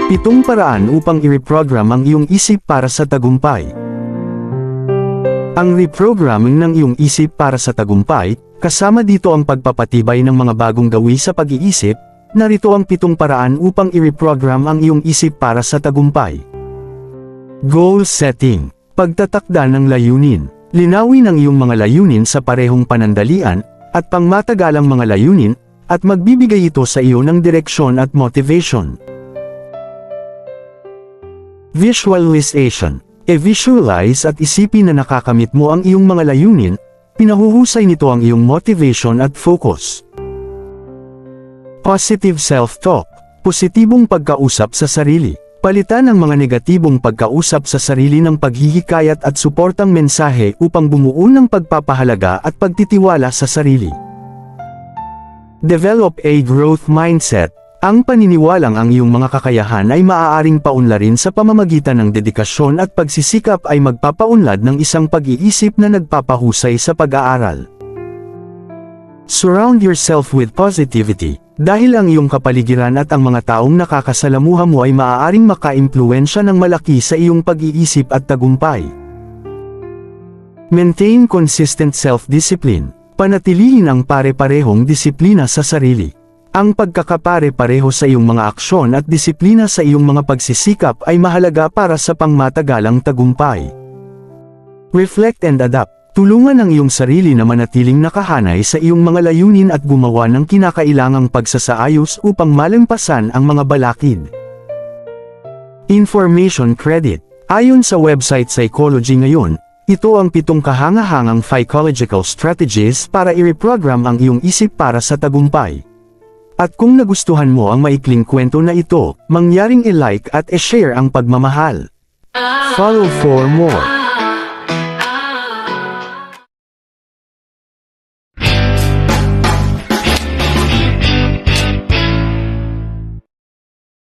7 paraan upang i-reprogram ang iyong isip para sa tagumpay. Ang reprogramming ng iyong isip para sa tagumpay, kasama dito ang pagpapatibay ng mga bagong gawi sa pag-iisip. Narito ang 7 paraan upang i-reprogram ang iyong isip para sa tagumpay. Goal setting. Pagtatakda ng layunin. Linawin ang iyong mga layunin sa parehong panandalian, at pangmatagalang mga layunin, at magbibigay ito sa iyo ng direksyon at motivation. Visualization. I-visualize at isipin na nakakamit mo ang iyong mga layunin, pinahuhusay nito ang iyong motivation at focus. Positive self-talk. Positibong pagkausap sa sarili. Palitan ang mga negatibong pagkausap sa sarili ng paghihikayat at suportang mensahe upang bumuo ng pagpapahalaga at pagtitiwala sa sarili. Develop a growth mindset. Ang paniniwalang ang iyong mga kakayahan ay maaaring paunlarin sa pamamagitan ng dedikasyon at pagsisikap ay magpapaunlad ng isang pag-iisip na nagpapahusay sa pag-aaral. Surround yourself with positivity. Dahil ang iyong kapaligiran at ang mga taong nakakasalamuha mo ay maaaring makaimpluwensya ng malaki sa iyong pag-iisip at tagumpay. Maintain consistent self-discipline. Panatilihin ang pare-parehong disiplina sa sarili. Ang pagkakapare-pareho sa iyong mga aksyon at disiplina sa iyong mga pagsisikap ay mahalaga para sa pangmatagalang tagumpay. Reflect and adapt. Tulungan ang iyong sarili na manatiling nakahanay sa iyong mga layunin at gumawa ng kinakailangang pagsasaayos upang malampasan ang mga balakid. Information credit. Ayon sa website Psychology Ngayon, ito ang 7 kahangahangang psychological strategies para i-reprogram ang iyong isip para sa tagumpay. At kung nagustuhan mo ang maikling kwento na ito, mangyaring i-like at i-share ang pagmamahal. Follow for more.